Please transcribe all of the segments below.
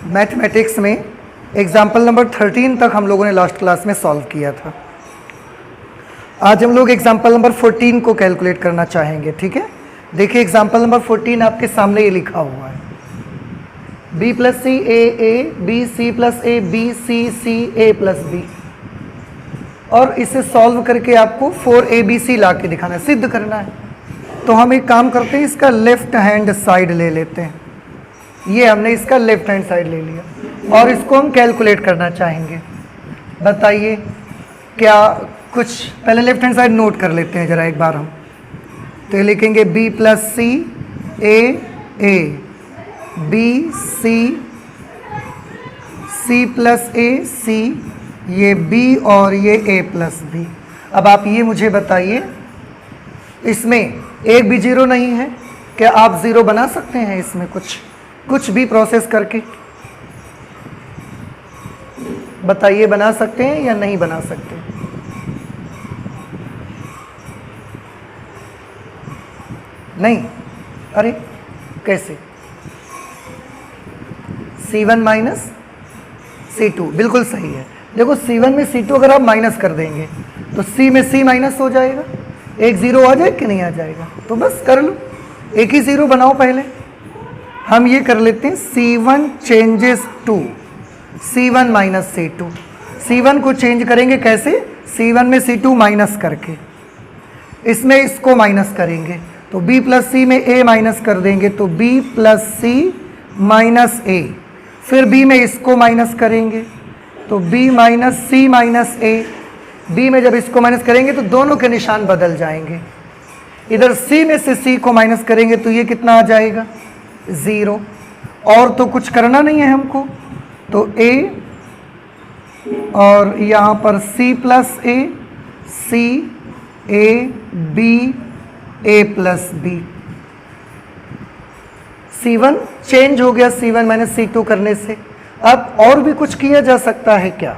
Mathematics में example number 13 तक हम लोगों ने लास्ट क्लास में सॉल्व किया था। आज हम लोग एग्जाम्पल नंबर 14 को कैलकुलेट करना चाहेंगे। ठीक है, देखिए एग्जाम्पल नंबर 14 आपके सामने ये लिखा हुआ है, b plus C A B C plus A B C A plus B, और इसे सॉल्व करके आपको 4abc ला के दिखाना है, सिद्ध करना है। तो हम एक काम करते हैं, इसका लेफ्ट हैंड साइड ले लेते हैं। ये हमने इसका लेफ्ट हैंड साइड ले लिया और इसको हम कैलकुलेट करना चाहेंगे। बताइए क्या कुछ, पहले लेफ्ट हैंड साइड नोट कर लेते हैं जरा एक बार हम। तो ये लिखेंगे b plus C A B C plus A C, ये b और ये a प्लस बी। अब आप ये मुझे बताइए, इसमें एक भी जीरो नहीं है, क्या आप ज़ीरो बना सकते हैं इसमें कुछ भी प्रोसेस करके? बताइए बना सकते हैं या नहीं बना सकते? नहीं? अरे कैसे? C1 माइनस C2 बिल्कुल सही है। देखो C1 में C2 अगर आप माइनस कर देंगे तो C में C माइनस हो जाएगा, एक ज़ीरो आ जाए कि नहीं आ जाएगा? तो बस कर लो, एक ही ज़ीरो बनाओ। पहले हम ये कर लेते हैं, C1 changes to C1 minus C2। C1 को चेंज करेंगे कैसे? C1 में C2 माइनस करके, इसमें इसको माइनस करेंगे तो B प्लस C में A माइनस कर देंगे तो B plus C minus A, फिर B में इसको माइनस करेंगे तो B minus C minus A। B में जब इसको माइनस करेंगे तो दोनों के निशान बदल जाएंगे। इधर C में से C को माइनस करेंगे तो ये कितना आ जाएगा? ज़ीरो। और तो कुछ करना नहीं है हमको, तो A और यहाँ पर C plus A, C A B A plus B। C1 change हो गया C1 माइनस C2 करने से। अब और भी कुछ किया जा सकता है क्या?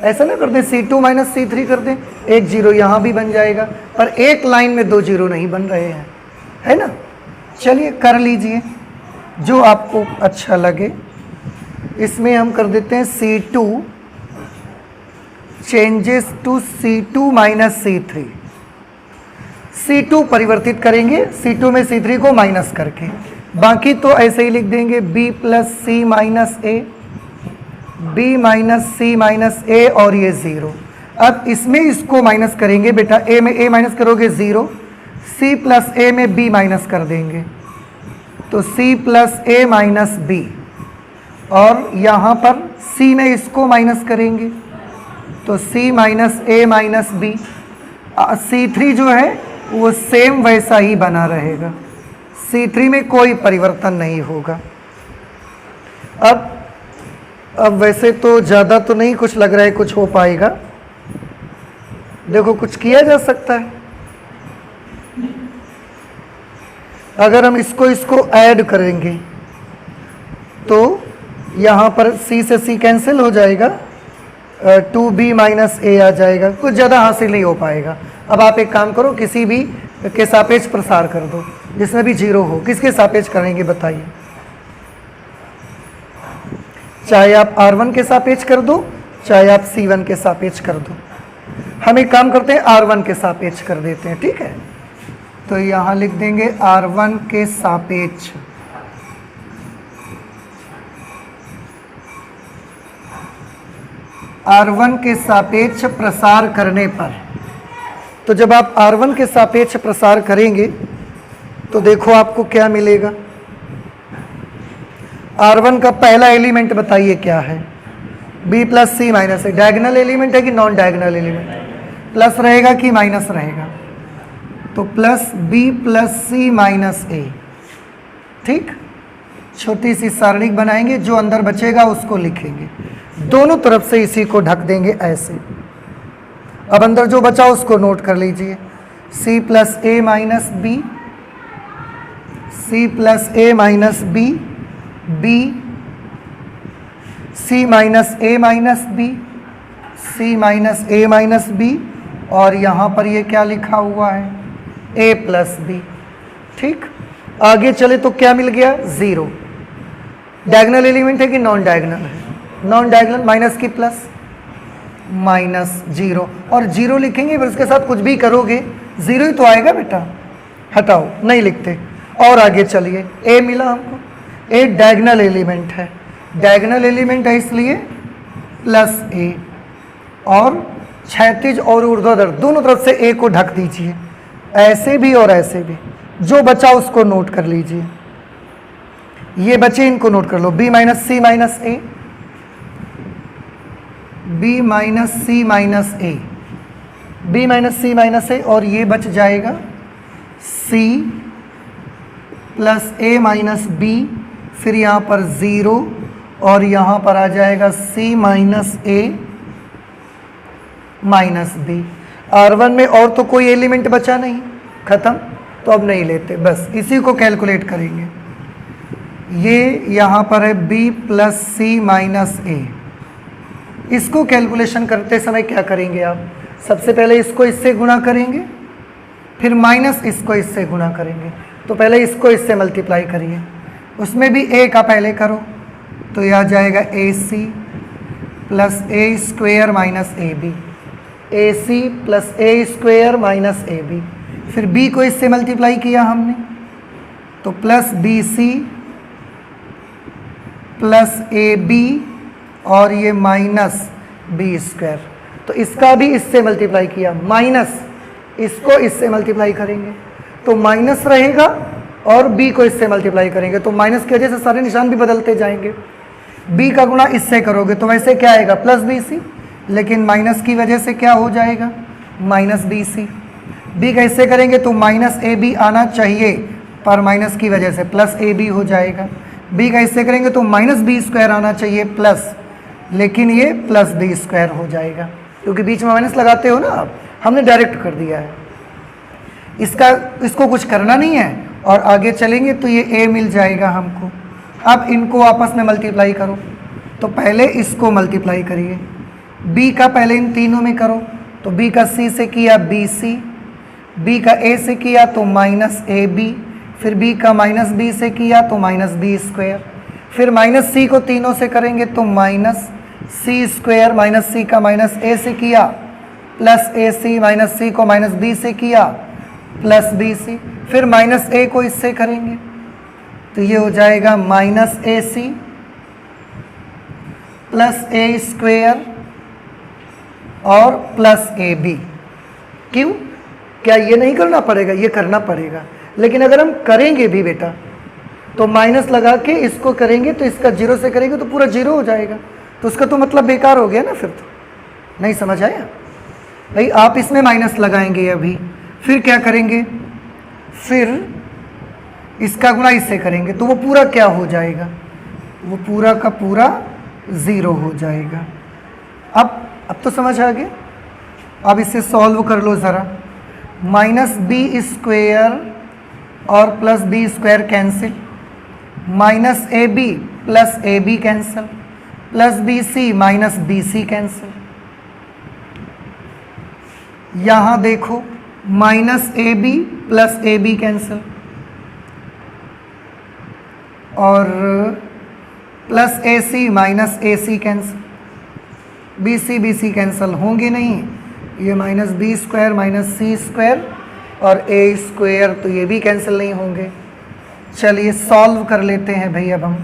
ऐसा ना कर दें C2 माइनस C3 कर दें, एक जीरो यहाँ भी बन जाएगा, पर एक लाइन में दो जीरो नहीं बन रहे हैं, है ना? चलिए कर लीजिए जो आपको अच्छा लगे। इसमें हम कर देते हैं C2 changes to C2 minus C3। C2 परिवर्तित करेंगे C2 में C3 को माइनस करके, बाकी तो ऐसे ही लिख देंगे B plus C minus A, B minus C minus A और ये ज़ीरो। अब इसमें इसको माइनस करेंगे बेटा, A में A माइनस करोगे ज़ीरो, C प्लस A में B माइनस कर देंगे तो C plus A minus B, और यहाँ पर C में इसको माइनस करेंगे तो C minus A minus B। C3 जो है वो सेम वैसा ही बना रहेगा, C3 में कोई परिवर्तन नहीं होगा। अब वैसे तो ज़्यादा तो नहीं कुछ लग रहा है कुछ हो पाएगा। देखो कुछ किया जा सकता है, अगर हम इसको ऐड करेंगे तो यहाँ पर C से C कैंसिल हो जाएगा, 2B माइनस A आ जाएगा, कुछ ज़्यादा हासिल नहीं हो पाएगा। अब आप एक काम करो, किसी भी के सापेक्ष प्रसार कर दो जिसमें भी जीरो हो। किसके सापेक्ष करेंगे बताइए? चाहे आप R1 के सापेक्ष कर दो, चाहे आप C1 के सापेक्ष कर दो। हम एक काम करते हैं, R1 के सापेक्ष कर देते हैं, ठीक है? तो यहाँ लिख देंगे R1 के सापेक्ष। R1 के सापेक्ष प्रसार करने पर, तो जब आप R1 के सापेक्ष प्रसार करेंगे तो देखो आपको क्या मिलेगा। R1 का पहला एलिमेंट बताइए क्या है? B plus C minus A। Diagonal element है कि नॉन डायगोनल एलिमेंट? प्लस रहेगा कि माइनस रहेगा? तो plus B plus C minus A। ठीक, छोटी सी सारणिक बनाएंगे, जो अंदर बचेगा उसको लिखेंगे, दोनों तरफ से इसी को ढक देंगे ऐसे। अब अंदर जो बचा उसको नोट कर लीजिए, C plus A minus B, C plus A minus B, B C minus A minus B, C minus A minus B, और यहाँ पर ये क्या लिखा हुआ है? A plus B। ठीक, आगे चले तो क्या मिल गया? ज़ीरो। डायगोनल एलिमेंट है कि नॉन डायगोनल है? नॉन डायगोनल, माइनस की प्लस, माइनस जीरो, और जीरो लिखेंगे फिर उसके साथ कुछ भी करोगे जीरो ही तो आएगा बेटा, हटाओ नहीं लिखते। और आगे चलिए, ए मिला हमको, ए डायगोनल एलिमेंट है, डायगोनल एलिमेंट है इसलिए प्लस ए, और क्षैतिज और ऊर्ध्वाधर दोनों तरफ से ए को ढक दीजिए, ऐसे भी और ऐसे भी। जो बचा उसको नोट कर लीजिए, ये बचे इनको नोट कर लो, B minus C minus A, B minus C minus A, B minus C minus ए, और ये बच जाएगा सी प्लस ए माइनस बी, फिर यहाँ पर ज़ीरो, और यहाँ पर आ जाएगा सी माइनस ए माइनस बी। R1 में और तो कोई एलिमेंट बचा नहीं, खत्म, तो अब नहीं लेते, बस इसी को कैलकुलेट करेंगे। ये यहाँ पर है b प्लस सी माइनस ए, इसको कैलकुलेशन करते समय क्या करेंगे आप? सबसे पहले इसको इससे गुणा करेंगे, फिर माइनस इसको इससे गुणा करेंगे। तो पहले इसको इससे मल्टीप्लाई करिए, उसमें भी a का पहले करो, तो यह आ जाएगा AC plus A square minus A B, A C plus A square minus A B, फिर b को इससे मल्टीप्लाई किया हमने, तो plus B C plus A B, और ये माइनस बी स्क्वायर। तो इसका भी इससे मल्टीप्लाई किया, माइनस इसको इससे मल्टीप्लाई करेंगे तो माइनस रहेगा, और b को इससे मल्टीप्लाई करेंगे तो माइनस की वजह से सारे निशान भी बदलते जाएंगे। b का गुणा इससे करोगे तो वैसे क्या आएगा? प्लस बी सी, लेकिन माइनस की वजह से क्या हो जाएगा? माइनस बी सी। b का इससे करेंगे तो माइनस ए बी आना चाहिए, पर माइनस की वजह से प्लस ए बी हो जाएगा। b का इससे करेंगे तो माइनस बी स्क्वायर आना चाहिए प्लस, लेकिन ये प्लस बी स्क्वायर हो जाएगा, क्योंकि बीच में माइनस लगाते हो ना आप, हमने डायरेक्ट कर दिया है। इसको कुछ करना नहीं है, और आगे चलेंगे तो ये a मिल जाएगा हमको। अब इनको आपस में मल्टीप्लाई करो, तो पहले इसको मल्टीप्लाई करिए, b का पहले इन तीनों में करो, तो b का c से किया बी सी, b का a से किया तो माइनस ए बी, फिर b का माइनस b से किया तो माइनस बी स्क्वायर, फिर माइनस c को तीनों से करेंगे तो minus C square, minus c का माइनस a से किया plus A C, minus c को माइनस b से किया प्लस बी सी, फिर माइनस a को इससे करेंगे तो ये हो जाएगा minus A C plus A square और प्लस ए बी। क्यों? क्या ये नहीं करना पड़ेगा? ये करना पड़ेगा, लेकिन अगर हम करेंगे भी बेटा तो माइनस लगा के इसको करेंगे तो इसका जीरो से करेंगे तो पूरा जीरो हो जाएगा, तो उसका तो मतलब बेकार हो गया ना। फिर तो नहीं समझ आया भाई? आप इसमें माइनस लगाएंगे अभी, फिर क्या करेंगे? फिर इसका गुणा इससे करेंगे तो वो पूरा क्या हो जाएगा? वो पूरा का पूरा ज़ीरो हो जाएगा। अब तो समझ आ गया। अब इसे सॉल्व कर लो ज़रा। माइनस बी स्क्वायर और plus B square cancel, minus A B plus A B cancel, plus B C minus B C cancel. यहाँ देखो minus A B plus A B cancel, और plus A C minus A C cancel, B C cancel होंगे नहीं, ये minus B square minus C square और A square, तो ये भी कैंसिल नहीं होंगे। चलिए सॉल्व कर लेते हैं भाई। अब हम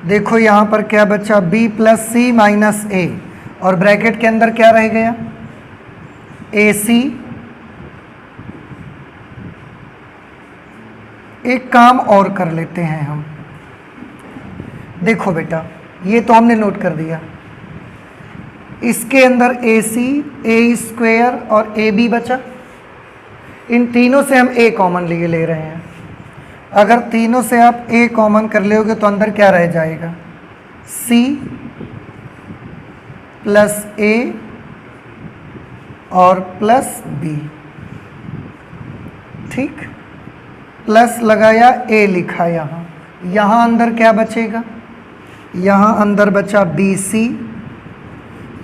देखो यहाँ पर क्या बचा? b प्लस सी माइनस ए, और ब्रैकेट के अंदर क्या रह गया? ए सी। एक काम और कर लेते हैं हम। देखो बेटा, ये तो हमने नोट कर दिया, इसके अंदर ए सी, ए स्क्वायर और ए बी बचा। इन तीनों से हम ए कॉमन लिए ले रहे हैं। अगर तीनों से आप ए कॉमन कर लोगे तो अंदर क्या रह जाएगा? सी प्लस ए और प्लस बी। ठीक, प्लस लगाया, ए लिखा यहाँ। यहाँ अंदर क्या बचेगा? यहाँ अंदर बचा B C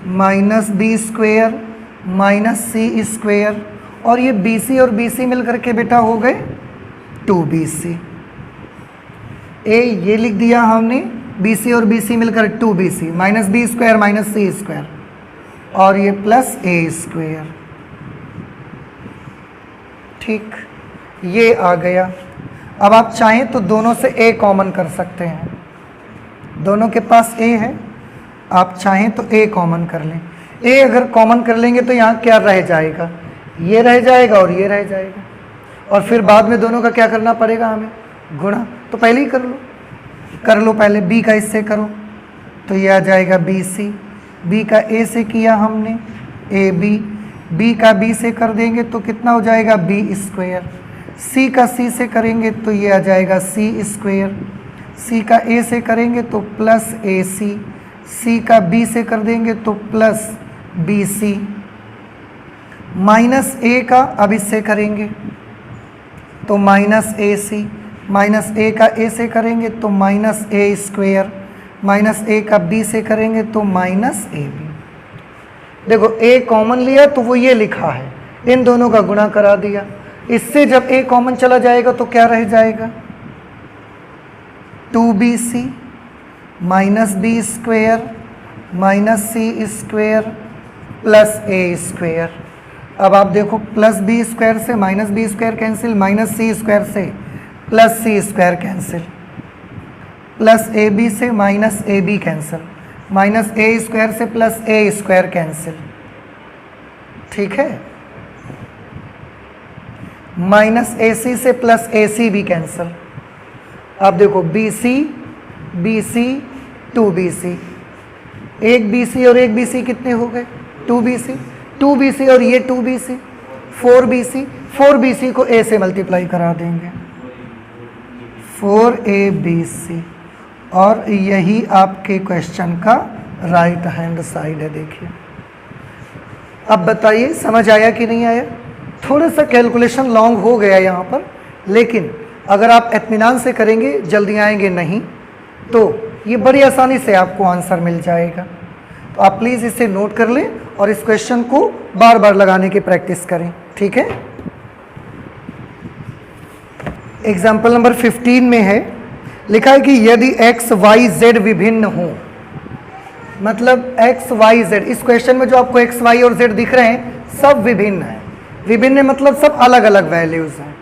minus B square minus C square, और ये बी सी और बी सी मिल करके बेटा हो गए 2BC। ए ये लिख दिया हमने, BC और BC मिलकर 2BC minus B square minus C square और ये प्लस ए स्क्वायर। ठीक, ये आ गया। अब आप चाहें तो दोनों से ए कॉमन कर सकते हैं, दोनों के पास ए है, आप चाहें तो ए कॉमन कर लें। ए अगर कॉमन कर लेंगे तो यहाँ क्या रह जाएगा, ये रह जाएगा और ये रह जाएगा, और फिर बाद में दोनों का क्या करना पड़ेगा हमें, गुणा। तो पहले ही कर लो पहले, बी का इससे करो तो ये आ जाएगा BC, बी का ए से किया हमने AB, बी का बी से कर देंगे तो कितना हो जाएगा B स्क्वायर, सी का सी से करेंगे तो ये आ जाएगा C स्क्वायर, सी का ए से करेंगे तो प्लस AC, सी का बी से कर देंगे तो प्लस BC, माइनस ए का अब इससे करेंगे तो माइनस AC, माइनस ए का ए से करेंगे तो माइनस ए स्क्वायर, माइनस ए का बी से करेंगे तो माइनस AB। देखो ए कॉमन लिया तो वो ये लिखा है, इन दोनों का गुणा करा दिया, इससे जब ए कॉमन चला जाएगा तो क्या रह जाएगा 2BC minus B square minus C square plus A square. अब आप देखो प्लस बी स्क्वायर से minus B square cancel, minus C square से plus C square cancel, plus A B से minus A B cancel, minus A square से plus A square cancel. ठीक है, minus AC से प्लस AC भी कैंसिल। अब देखो BC BC 2BC, एक BC और एक BC कितने हो गए 2BC, 2BC और ये 2BC 4BC, 4BC को A से मल्टीप्लाई करा देंगे 4ABC, और यही आपके क्वेश्चन का राइट हैंड साइड है। देखिए अब बताइए समझ आया कि नहीं आया। थोड़ा सा कैलकुलेशन लॉन्ग हो गया यहाँ पर, लेकिन अगर आप इत्मीनान से करेंगे, जल्दी आएंगे नहीं, तो ये बड़ी आसानी से आपको आंसर मिल जाएगा। तो आप प्लीज़ इसे नोट कर लें और इस क्वेश्चन को बार बार लगाने की प्रैक्टिस करें। ठीक है, एग्जाम्पल नंबर 15 में है, लिखा है कि यदि x y z विभिन्न हो, मतलब x y z, इस क्वेश्चन में जो आपको x y और z दिख रहे हैं सब विभिन्न है। विभिन्न मतलब सब अलग अलग वैल्यूज हैं,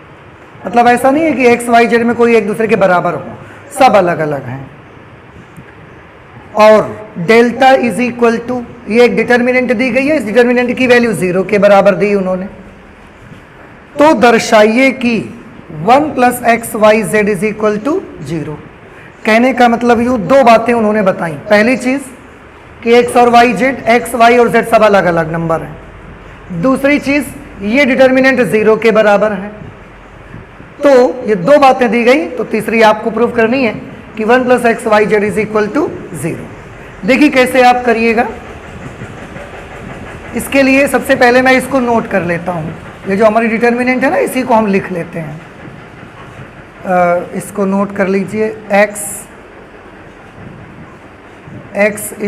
मतलब ऐसा नहीं है कि x y z में कोई एक दूसरे के बराबर हो, सब अलग अलग हैं। और डेल्टा इज इक्वल टू, ये एक डिटर्मिनेंट दी गई है, इस डिटर्मिनेंट की वैल्यू 0 के बराबर दी उन्होंने, तो दर्शाइए कि 1 plus X Y Z is equal to 0। कहने का मतलब यूँ दो बातें उन्होंने बताई। पहली चीज़ कि एक्स और वाई जेड, एक्स वाई और जेड सब अलग अलग नंबर हैं। दूसरी चीज़ ये डिटर्मिनेंट 0 के बराबर है। तो ये दो बातें दी गई, तो तीसरी आपको प्रूव करनी है कि 1 plus X Y Z is equal to 0। देखिए कैसे आप करिएगा। इसके लिए सबसे पहले मैं इसको नोट कर लेता हूँ। ये जो हमारी डिटर्मिनेंट है ना, इसी को हम लिख लेते हैं। इसको नोट कर लीजिए, X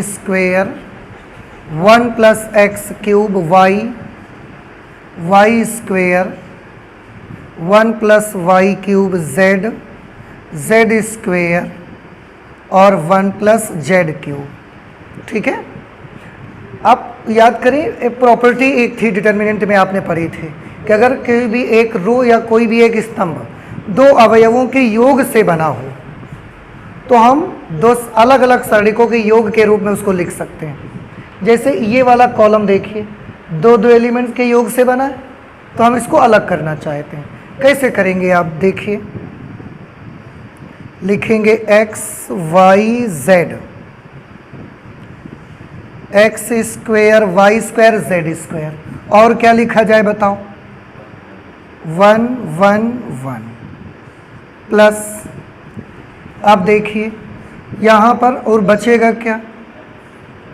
square 1 plus X cube Y square 1 plus Y cube Z square और 1 प्लस जेड क्यूब। ठीक है, आप याद करें, एक प्रॉपर्टी एक थी डिटर्मिनेंट में आपने पढ़ी थी कि अगर कोई भी एक रो या कोई भी एक स्तंभ दो अवयवों के योग से बना हो तो हम दो अलग अलग सरणिकों के योग के रूप में उसको लिख सकते हैं। जैसे ये वाला कॉलम देखिए, दो एलिमेंट्स के योग से बना है, तो हम इसको अलग करना चाहते हैं। कैसे करेंगे आप देखिए, लिखेंगे X Y Z, X square Y square Z square, और क्या लिखा जाए बताओ, 1 1 1 प्लस, अब देखिए यहाँ पर और बचेगा क्या,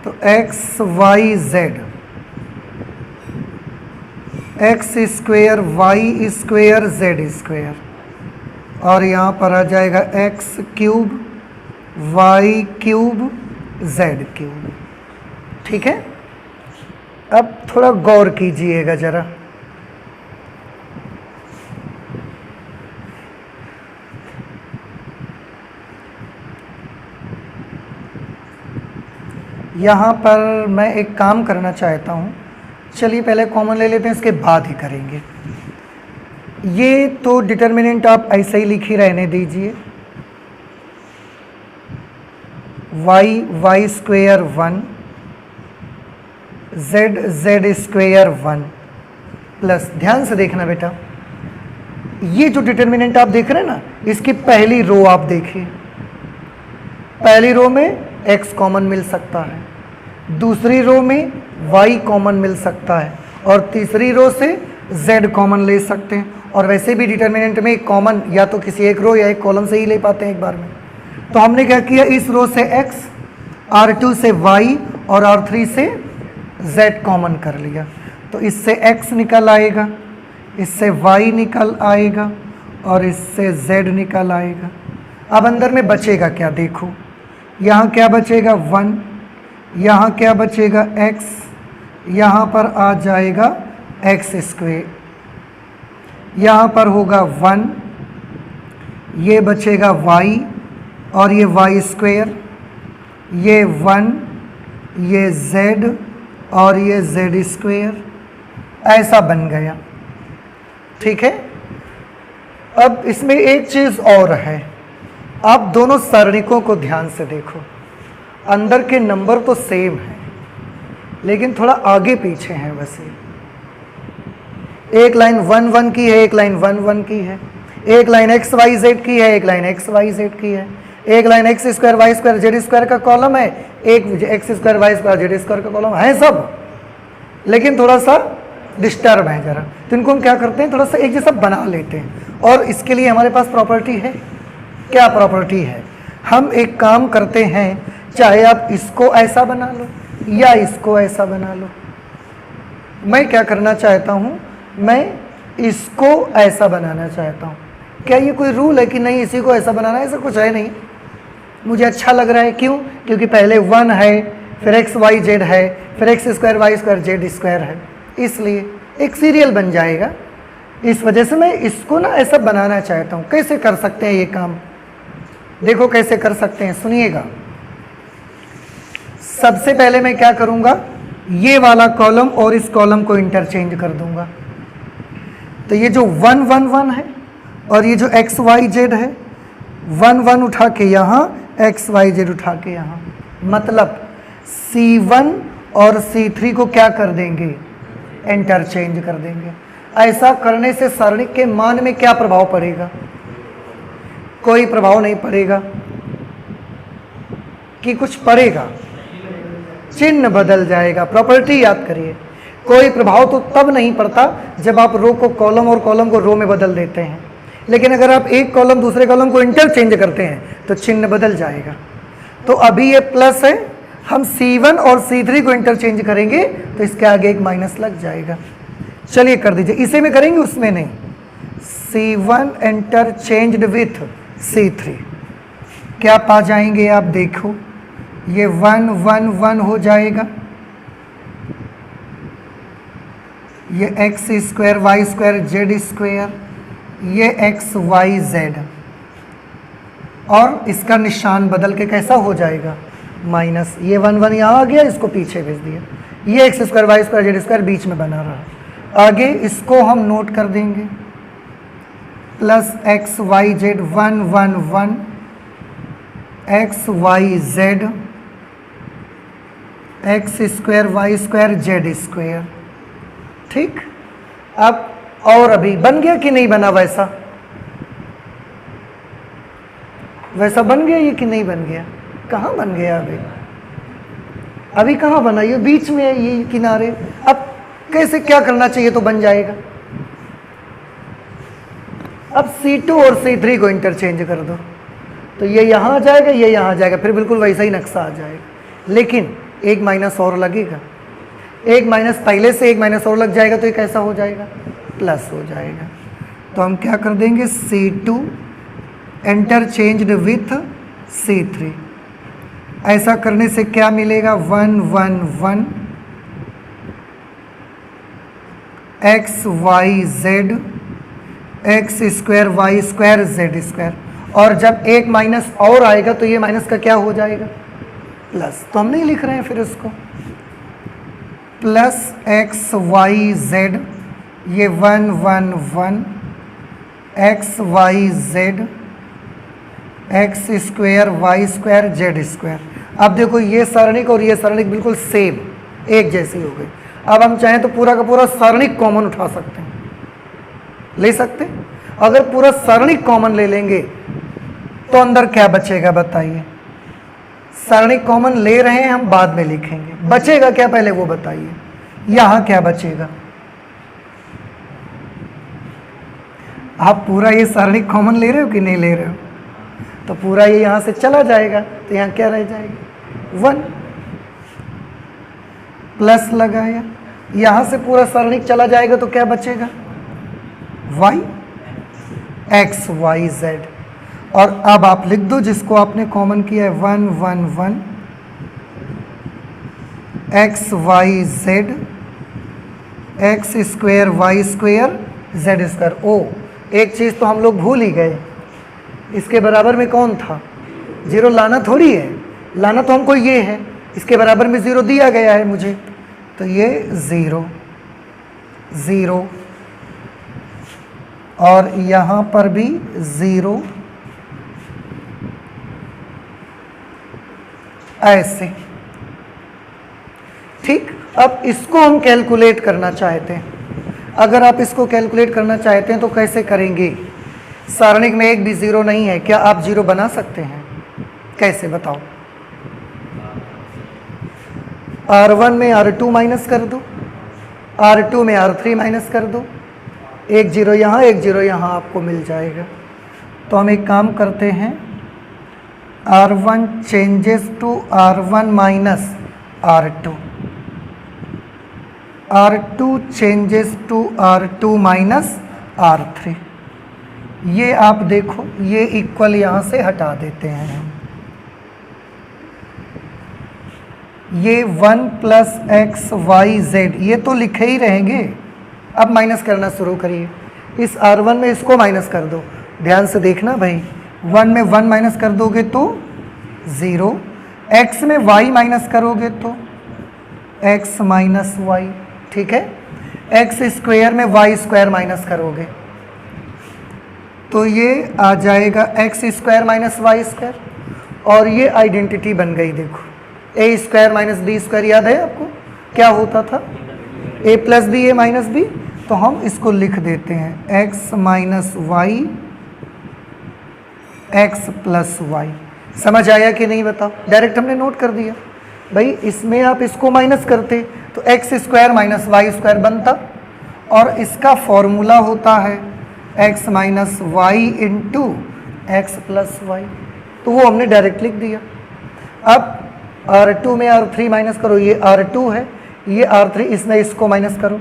तो X Y Z, X square Y square Z square, और यहाँ पर आ जाएगा X cube Y cube Z cube. ठीक है, अब थोड़ा गौर कीजिएगा ज़रा। यहाँ पर मैं एक काम करना चाहता हूँ, चलिए पहले कॉमन ले लेते हैं, इसके बाद ही करेंगे। ये तो डिटर्मिनेंट आप ऐसे ही लिख ही रहने दीजिए, y square 1 z square 1 plus, ध्यान से देखना बेटा, ये जो डिटर्मिनेंट आप देख रहे हैं ना, इसकी पहली रो आप देखिए, पहली रो में x कॉमन मिल सकता है, दूसरी रो में y कॉमन मिल सकता है, और तीसरी रो से z कॉमन ले सकते हैं। और वैसे भी डिटर्मिनेंट में कॉमन या तो किसी एक रो या एक कॉलम से ही ले पाते हैं एक बार में। तो हमने क्या किया, इस रो से x, R2 से y और R3 से z कॉमन कर लिया, तो इससे x निकल आएगा, इससे y निकल आएगा और इससे z निकल आएगा। अब अंदर में बचेगा क्या, देखो यहाँ क्या बचेगा 1, यहाँ क्या बचेगा x, यहाँ पर आ जाएगा x स्क्वेयर, यहाँ पर होगा 1, ये बचेगा y और ये y स्क्वेयर, ये 1, ये z और ये z स्क्वेयर, ऐसा बन गया। ठीक है। अब इसमें एक चीज़ और है, आप दोनों सारणिकों को ध्यान से देखो, अंदर के नंबर तो सेम है लेकिन थोड़ा आगे पीछे हैं। वैसे एक लाइन 1 1 की है, एक लाइन 1 1 की है, एक लाइन x y z की है, एक लाइन x y z की है, एक line x square y square z square का कॉलम है, एक x square y square z square का कॉलम है सब, लेकिन थोड़ा सा डिस्टर्ब है जरा। तो इनको हम क्या करते हैं, थोड़ा सा एक जैसा बना लेते हैं। और इसके लिए हमारे पास प्रॉपर्टी है, क्या प्रॉपर्टी है, हम एक काम करते हैं, चाहे आप इसको ऐसा बना लो या इसको ऐसा बना लो। मैं क्या करना चाहता हूँ, मैं इसको ऐसा बनाना चाहता हूँ। क्या ये कोई रूल है कि नहीं इसी को ऐसा बनाना है? ऐसा कुछ है नहीं, मुझे अच्छा लग रहा है। क्यों? क्योंकि पहले 1 है, फिर x y z है, फिर x square y square z square है, इसलिए एक सीरियल बन जाएगा। इस वजह से मैं इसको ना ऐसा बनाना चाहता हूँ। कैसे कर सकते हैं ये काम, देखो कैसे कर सकते हैं, सुनिएगा। सबसे पहले मैं क्या करूँगा, ये वाला कॉलम और इस कॉलम को इंटरचेंज कर दूंगा। तो ये जो 1 1 1 है और ये जो x y z है, 1 1 उठा के यहाँ, x y z उठा के यहाँ, मतलब C1 और C3 को क्या कर देंगे, इंटरचेंज कर देंगे। ऐसा करने से सरणी के मान में क्या प्रभाव पड़ेगा? कोई प्रभाव नहीं पड़ेगा। कि कुछ पड़ेगा? चिन्ह बदल जाएगा। प्रॉपर्टी याद करिए, कोई प्रभाव तो तब नहीं पड़ता जब आप रो को कॉलम और कॉलम को रो में बदल देते हैं, लेकिन अगर आप एक कॉलम दूसरे कॉलम को इंटरचेंज करते हैं तो चिन्ह बदल जाएगा। तो अभी ये प्लस है, हम C1 और C3 को इंटरचेंज करेंगे तो इसके आगे एक माइनस लग जाएगा। चलिए कर दीजिए, इसे में करेंगे उसमें नहीं। C1 इंटरचेंज्ड विथ C3, क्या पा जाएंगे आप देखो, ये 1 1 1 हो जाएगा, ये x square y square z square, ये x y z, और इसका निशान बदल के कैसा हो जाएगा, माइनस। ये 1 1 यहाँ आ गया, इसको पीछे भेज दिया, ये x square y square z square बीच में बना रहा। आगे इसको हम नोट कर देंगे, plus x y z 1 1 1 x y z, x square y square z square. ठीक, अब और अभी बन गया कि नहीं बना? वैसा वैसा बन गया ये कि नहीं बन गया? कहाँ बन गया अभी? अभी कहाँ बना? ये बीच में है, ये किनारे। अब कैसे, क्या करना चाहिए तो बन जाएगा। अब C2 और C3 को इंटरचेंज कर दो, तो ये यहाँ आ जाएगा, ये यहाँ आ जाएगा, फिर बिल्कुल वैसा ही नक्शा आ जाएगा। लेकिन एक माइनस और लगेगा, एक माइनस पहले से एक माइनस और लग जाएगा, तो ये कैसा हो जाएगा, प्लस हो जाएगा। तो हम क्या कर देंगे, C2 इंटरचेंज्ड विथ C3। ऐसा करने से क्या मिलेगा, 1 1 1 x y z, x square y square z square. और जब एक माइनस और आएगा तो ये माइनस का क्या हो जाएगा, प्लस, तो हम नहीं लिख रहे हैं फिर इसको, प्लस एक्स वाई जेड, ये 1 1 1 X Y Z X square Y square Z square. अब देखो ये सारणिक और ये सारणिक बिल्कुल सेम एक जैसी हो गई। अब हम चाहें तो पूरा का पूरा सारणिक कॉमन उठा सकते हैं, ले सकते हैं। अगर पूरा सारणिक कॉमन ले लेंगे तो अंदर क्या बचेगा बताइए। सारणिक कॉमन ले रहे हैं हम, बाद में लिखेंगे, बचेगा क्या पहले वो बताइए। यहां क्या बचेगा, आप पूरा ये सारणिक कॉमन ले रहे हो कि नहीं ले रहे हो, तो पूरा ये यहां से चला जाएगा, तो यहां क्या रह जाएगा 1 प्लस लगाया, यहां से पूरा सारणिक चला जाएगा तो क्या बचेगा y एक्स वाई जेड। और अब आप लिख दो जिसको आपने कॉमन किया है 1 1 1 X Y Z X square Y square Z square. ओ एक चीज़ तो हम लोग भूल ही गए, इसके बराबर में कौन था, 0 लाना थोड़ी है, लाना तो हमको ये है, इसके बराबर में 0 दिया गया है मुझे, तो ये 0 0 और यहाँ पर भी 0, ऐसे। ठीक, अब इसको हम कैलकुलेट करना चाहते हैं। अगर आप इसको कैलकुलेट करना चाहते हैं तो कैसे करेंगे, सारणिक में एक भी 0 नहीं है, क्या आप 0 बना सकते हैं, कैसे बताओ। R1 में R2 माइनस कर दो, R2 में R3 माइनस कर दो, एक 0 यहाँ एक 0 यहाँ आपको मिल जाएगा। तो हम एक काम करते हैं, R1 changes to R1 minus R2, R2 changes to R2 minus R3। ये आप देखो, ये इक्वल यहाँ से हटा देते हैं हम, ये 1 प्लस एक्स वाई जेड ये तो लिखे ही रहेंगे। अब माइनस करना शुरू करिए, इस R1 में इसको माइनस कर दो, ध्यान से देखना भाई, 1 में 1 माइनस कर दोगे तो 0, x में y माइनस करोगे तो x माइनस वाई, ठीक है। एक्स स्क्वायर में वाई स्क्वायर माइनस करोगे तो ये आ जाएगा X square minus Y square, और ये आइडेंटिटी बन गई। देखो A square minus B square याद है आपको क्या होता था, A plus B A minus B, तो हम इसको लिख देते हैं X minus Y X plus Y. समझ आया कि नहीं बताओ, डायरेक्ट हमने नोट कर दिया भाई। इसमें आप इसको माइनस करते तो X square minus Y square बनता, और इसका फॉर्मूला होता है X minus Y into X plus Y, तो वो हमने डायरेक्ट लिख दिया। अब R2 में R3 माइनस करो, ये R2 है, ये R3, इसमें इसको माइनस करो,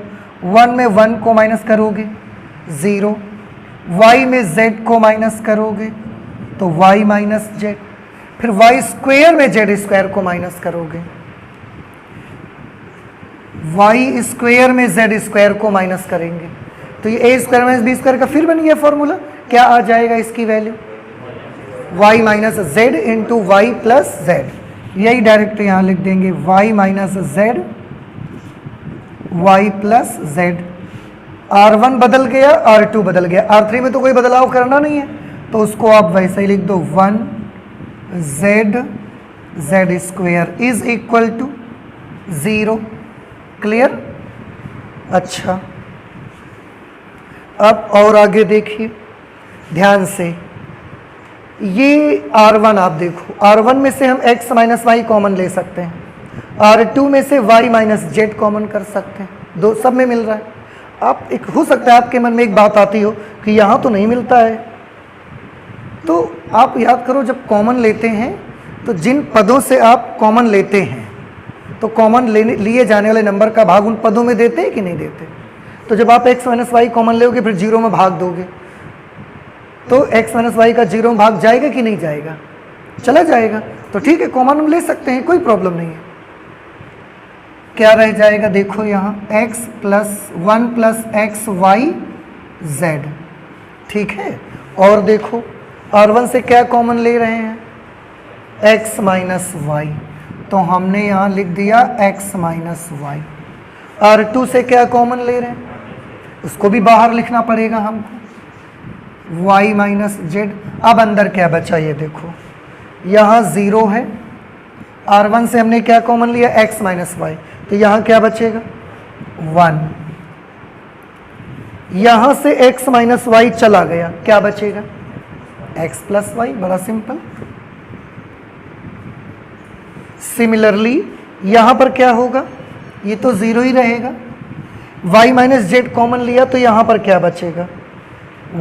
1 में 1 को माइनस करोगे 0, y में z को माइनस करोगे तो y माइनस z, फिर y स्क्वायर में z स्क्वायर को माइनस करोगे, y स्क्वायर में z स्क्वायर को माइनस करेंगे तो ये a square minus B square का फिर बन गया फॉर्मूला। क्या आ जाएगा इसकी value, y minus Z into Y plus Z, यही डायरेक्ट यहाँ लिख देंगे y minus Z Y plus Z. R1 बदल गया, R2 बदल गया, R3 में तो कोई बदलाव करना नहीं है, तो उसको आप वैसे ही लिख दो 1 z square is equal to 0। Clear. अच्छा, अब और आगे देखिए ध्यान से, ये R1 आप देखो, R1 में से हम x माइनस वाई कॉमन ले सकते हैं, R2 में से y माइनस जेड कॉमन कर सकते हैं, दो सब में मिल रहा है। आप एक हो सकता है आपके मन में एक बात आती हो कि यहाँ तो नहीं मिलता है, तो आप याद करो जब कॉमन लेते हैं तो जिन पदों से आप कॉमन लेते हैं तो कॉमन लिए जाने वाले नंबर का भाग उन पदों में देते हैं कि नहीं देते। तो जब आप x माइनस वाई कॉमन लोगे फिर 0 में भाग दोगे तो x माइनस वाई का 0 में भाग जाएगा कि नहीं जाएगा, चला जाएगा। तो ठीक है, कॉमन हम ले सकते हैं, कोई प्रॉब्लम नहीं है। क्या रह जाएगा देखो यहाँ x plus 1 plus X Y Z, ठीक है। और देखो R1 से क्या कॉमन ले रहे हैं, x माइनस वाई, तो हमने यहाँ लिख दिया x माइनस वाई। R2 से क्या कॉमन ले रहे हैं, उसको भी बाहर लिखना पड़ेगा हमको, y माइनस जेड। अब अंदर क्या बचा ये देखो, यहाँ 0 है, R1 से हमने क्या कॉमन लिया, x माइनस वाई, तो यहाँ क्या बचेगा 1। यहाँ से x माइनस वाई चला गया, क्या बचेगा x प्लस वाई, बड़ा सिंपल। सिमिलरली यहाँ पर क्या होगा, ये तो 0 ही रहेगा, y माइनस जेड कॉमन लिया तो यहाँ पर क्या बचेगा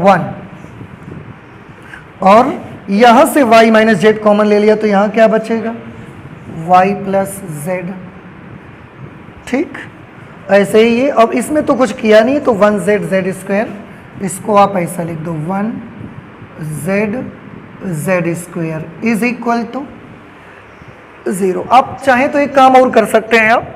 1, और यहाँ से y माइनस जेड कॉमन ले लिया तो यहाँ क्या बचेगा y प्लस जेड। ठीक, ऐसे ही ये, अब इसमें तो कुछ किया नहीं तो 1z जेड स्क्वायर, इसको आप ऐसा लिख दो 1z Z square is equal to 0। आप चाहें तो एक काम और कर सकते हैं, आप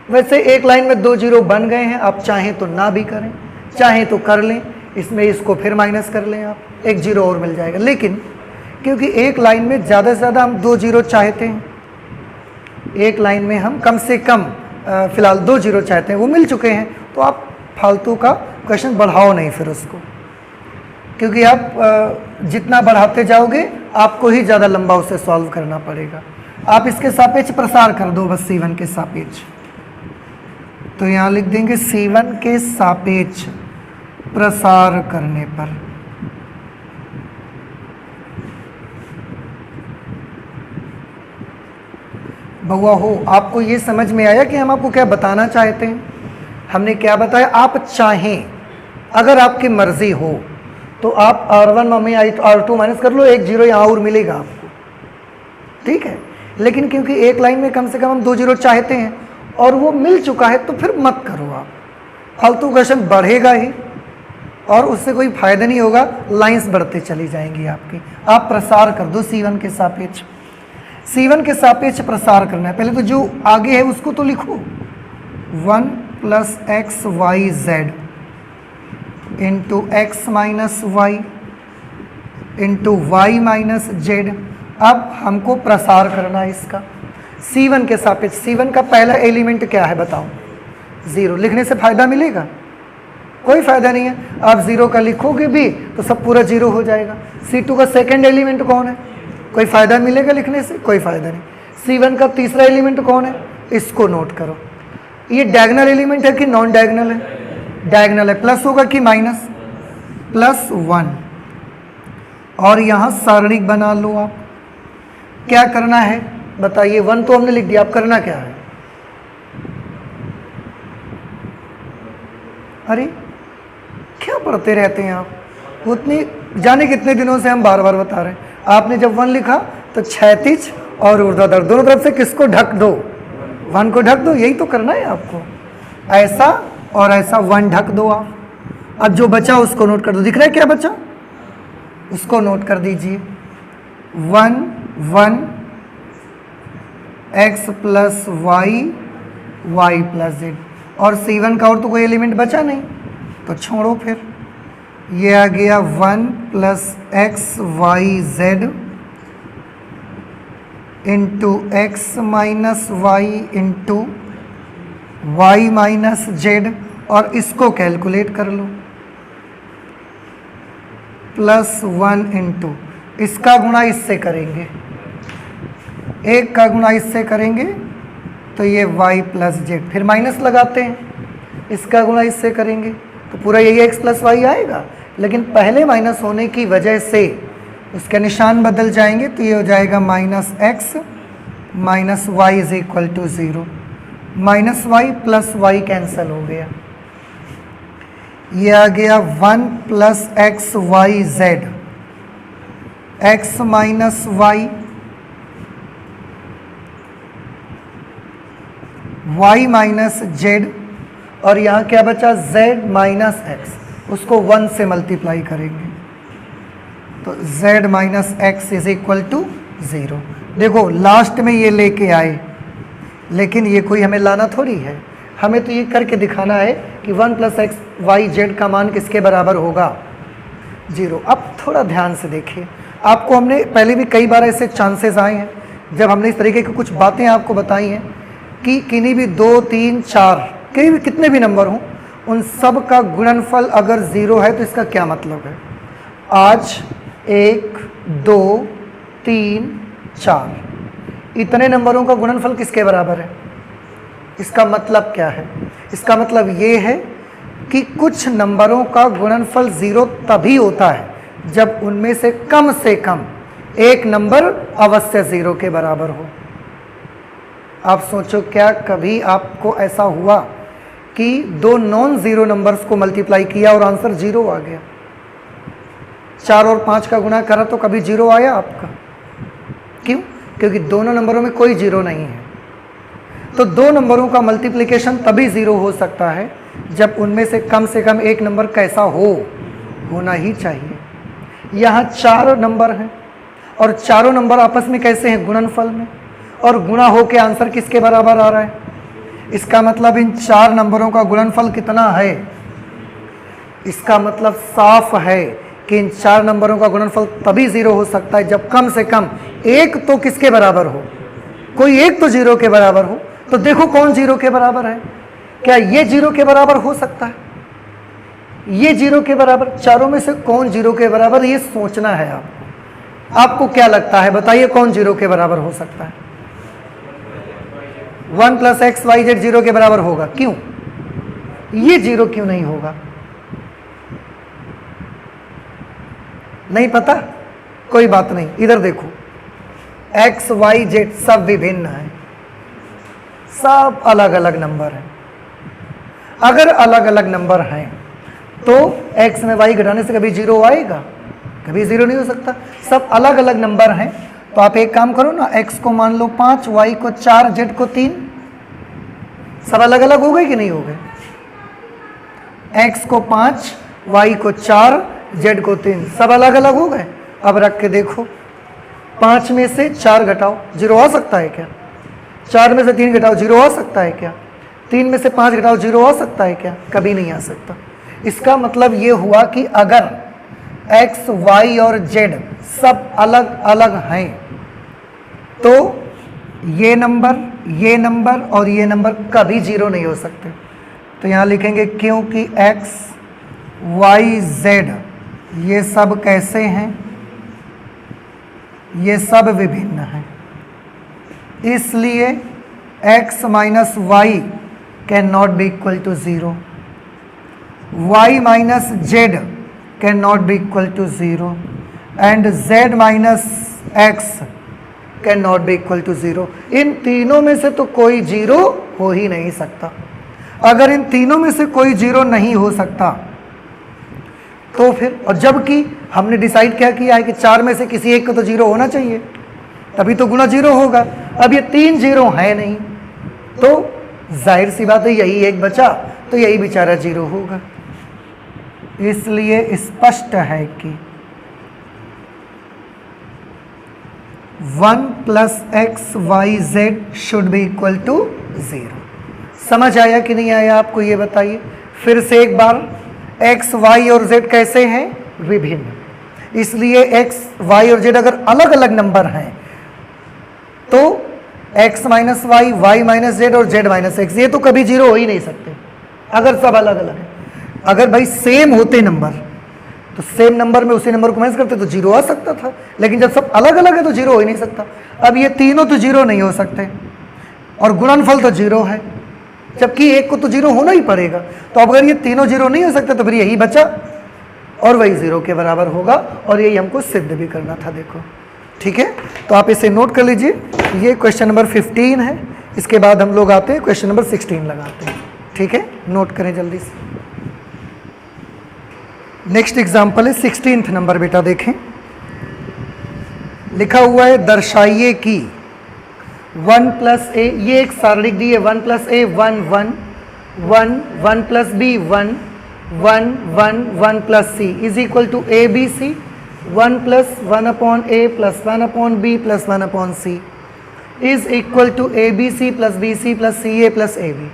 वैसे एक लाइन में 2 जीरो बन गए हैं, आप चाहें तो ना भी करें, चाहें तो कर लें, इसमें इसको फिर माइनस कर लें, आप 1 जीरो और मिल जाएगा। लेकिन क्योंकि एक लाइन में ज़्यादा से ज़्यादा हम 2 जीरो चाहते हैं, एक लाइन में हम कम से कम फिलहाल 2 जीरो चाहते हैं, वो मिल चुके हैं, तो आप फालतू का क्वेश्चन बढ़ाओ नहीं फिर उसको, क्योंकि आप जितना बढ़ाते जाओगे आपको ही ज़्यादा लंबा उसे सॉल्व करना पड़ेगा। आप इसके सापेक्ष प्रसार कर दो बस, C1 के सापेक्ष, तो यहाँ लिख देंगे C1 के सापेक्ष प्रसार करने पर बउआ हो। आपको ये समझ में आया कि हम आपको क्या बताना चाहते हैं? हमने क्या बताया, आप चाहें, अगर आपकी मर्जी हो तो आप R1 मम्मी आई तो R2 माइनस कर लो, 1 जीरो यहाँ और मिलेगा आपको, ठीक है। लेकिन क्योंकि एक लाइन में कम से कम हम 2 जीरो चाहते हैं और वो मिल चुका है, तो फिर मत करो आप, फालतू क्वेश्चन बढ़ेगा ही और उससे कोई फायदा नहीं होगा, लाइंस बढ़ते चली जाएंगी आपकी। आप प्रसार कर दो C1 के सापेक्ष, C1 के सापेक्ष प्रसार करना है। पहले तो जो आगे है उसको तो लिखो, 1 plus X Y Z into X minus Y into Y minus Z. अब हमको प्रसार करना है इसका C1 के सापेक्ष। C1 का पहला एलिमेंट क्या है बताओ, 0। लिखने से फायदा मिलेगा? कोई फायदा नहीं है। आप 0 का लिखोगे भी तो सब पूरा 0 हो जाएगा। C2 का सेकंड एलिमेंट कौन है, कोई फायदा मिलेगा लिखने से? कोई फायदा नहीं। C1 का तीसरा एलिमेंट कौन है, इसको नोट करो। ये डायगोनल एलिमेंट है कि नॉन डायगोनल है? डायगोनल है। प्लस होगा कि माइनस? +1। और यहाँ सारणिक बना लो आप। क्या करना है बताइए? 1 तो हमने लिख दिया, अब करना क्या है? अरे क्या पढ़ते रहते हैं आप, उतनी जाने कितने दिनों से हम बार बार बता रहे हैं। आपने जब 1 लिखा तो क्षैतिज और ऊर्ध्वाधर दोनों तरफ से किसको ढक दो, 1 को ढक दो। यही तो करना है आपको, ऐसा और ऐसा 1 ढक दो आप। अब जो बचा उसको नोट कर दो। दिख रहा है क्या बचा, उसको नोट कर दीजिए। 1 1 x plus Y Y plus Z. और C1 का और तो कोई एलिमेंट बचा नहीं, तो छोड़ो फिर। ये आ गया 1 plus X Y Z into X minus Y into Y minus Z. और इसको कैलकुलेट कर लो, +1 इंटू इसका गुणा इससे करेंगे, 1 का गुणा इससे करेंगे तो ये y प्लस जेड। फिर माइनस लगाते हैं, इसका गुणा इससे करेंगे तो पूरा यही x प्लस वाई आएगा। लेकिन पहले माइनस होने की वजह से उसके निशान बदल जाएंगे, तो ये हो जाएगा -x minus Y is equal to 0। Minus Y plus Y cancel हो गया। ये आ गया 1 plus X Y Z, X minus Y y minus Z. और यहाँ क्या बचा, z माइनस एक्स, उसको 1 से मल्टीप्लाई करेंगे तो z minus X is equal to 0। देखो लास्ट में ये लेके आए, लेकिन ये कोई हमें लाना थोड़ी है, हमें तो ये करके दिखाना है कि 1 प्लस एक्स वाई जेड का मान किसके बराबर होगा, 0। अब थोड़ा ध्यान से देखिए, आपको हमने पहले भी कई बार ऐसे चांसेस आए हैं जब हमने इस तरीके की कुछ बातें आपको बताई हैं कि किन्हीं भी 2, 3, 4 कहीं भी कितने भी नंबर हों, उन सब का गुणनफल अगर 0 है तो इसका क्या मतलब है। आज 1, 2, 3, 4 इतने नंबरों का गुणनफल किसके बराबर है। इसका मतलब क्या है। इसका मतलब ये है कि कुछ नंबरों का गुणनफल 0 तभी होता है जब उनमें से कम एक नंबर अवश्य 0 के बराबर हो। आप सोचो, क्या कभी आपको ऐसा हुआ कि 2 नॉन ज़ीरो नंबर्स को मल्टीप्लाई किया और आंसर 0 आ गया। 4 और 5 का गुणा करा तो कभी 0 आया आपका। क्यों? क्योंकि दोनों नंबरों में कोई 0 नहीं है। तो 2 नंबरों का मल्टीप्लिकेशन तभी 0 हो सकता है जब उनमें से कम एक नंबर कैसा होना ही चाहिए। यहाँ 4 नंबर हैं और चारों नंबर आपस में कैसे हैं, गुणनफल में, और गुणा हो के आंसर किसके बराबर आ रहा है। इसका मतलब इन 4 नंबरों का गुणनफल कितना है। इसका मतलब साफ है कि इन 4 नंबरों का गुणनफल तभी 0 हो सकता है जब कम से कम एक तो किसके बराबर हो, कोई एक तो 0 के बराबर हो। तो देखो कौन 0 के बराबर है। क्या ये 0 के बराबर हो सकता है, ये 0 के बराबर, चारों में से कौन 0 के बराबर, ये सोचना है आपको क्या लगता है, बताइए कौन 0 के बराबर हो सकता है। 1 + x, y, z 0 के बराबर होगा। क्यों? ये 0 क्यों नहीं होगा, नहीं पता, कोई बात नहीं। इधर देखो, x, y, z सब विभिन्न है, सब अलग अलग नंबर हैं। अगर अलग अलग नंबर हैं तो x में y घटाने से कभी 0 आएगा, कभी 0 नहीं हो सकता। सब अलग अलग नंबर हैं तो आप एक काम करो ना, x को मान लो 5, y को 4, z को 3। सब अलग अलग हो गए कि नहीं हो गए। x को 5, y को 4, z को 3, सब अलग अलग हो गए। अब रख के देखो, 5 में से 4 घटाओ, 0 आ सकता है क्या। 4 में से 3 घटाओ, 0 आ सकता है क्या। 3 में से 5 घटाओ, 0 आ सकता है क्या, कभी नहीं आ सकता। इसका मतलब ये हुआ कि अगर x, y और z सब अलग अलग हैं तो ये नंबर और ये नंबर कभी 0 नहीं हो सकते। तो यहाँ लिखेंगे क्योंकि x, y, z ये सब कैसे हैं, ये सब विभिन्न हैं, इसलिए x minus Y can not be equal to 0, y minus Z can not be equal to 0 and z minus x can not be equal to 0। इन तीनों में से तो कोई 0 हो ही नहीं सकता। अगर इन तीनों में से कोई 0 नहीं हो सकता तो फिर, और जबकि हमने डिसाइड क्या किया है कि 4 में से किसी एक को तो 0 होना चाहिए, तभी तो गुना 0 होगा। अब ये 3 0 है नहीं तो जाहिर सी बात है यही एक बचा, तो यही बेचारा 0 होगा। इसलिए स्पष्ट है कि 1 + x, y, z should be equal to 0। समझ आया कि नहीं आया आपको, ये बताइए फिर से एक बार। x, y और z कैसे हैं, विभिन्न, इसलिए x, y और z अगर अलग अलग नंबर हैं तो x minus Y, Y minus Z और z माइनस एक्स ये तो कभी 0 हो ही नहीं सकते अगर सब अलग अलग है। अगर भाई सेम होते नंबर तो सेम नंबर में उसी नंबर को माइनस करते तो 0 आ सकता था, लेकिन जब सब अलग अलग है तो 0 हो ही नहीं सकता। अब ये तीनों तो 0 नहीं हो सकते और गुणनफल तो 0 है, जबकि एक को तो 0 होना ही पड़ेगा। तो अगर ये तीनों 0 नहीं हो सकते तो फिर यही बचा और वही 0 के बराबर होगा, और यही हमको सिद्ध भी करना था। देखो ठीक है, तो आप इसे नोट कर लीजिए। ये क्वेश्चन नंबर 15 है, इसके बाद हम लोग आते हैं क्वेश्चन नंबर 16 लगाते हैं। ठीक है, नोट करें जल्दी से। नेक्स्ट एग्जाम्पल है 16th नंबर, बेटा देखें, लिखा हुआ है दर्शाइए कि 1 + a, ये एक सारणी दी है, 1 + a 1 1 1 1 + b 1 1 1 1 + c is equal to a b c 1 + 1/a + 1/b + 1/c is equal to a b c + b c + c a + a b।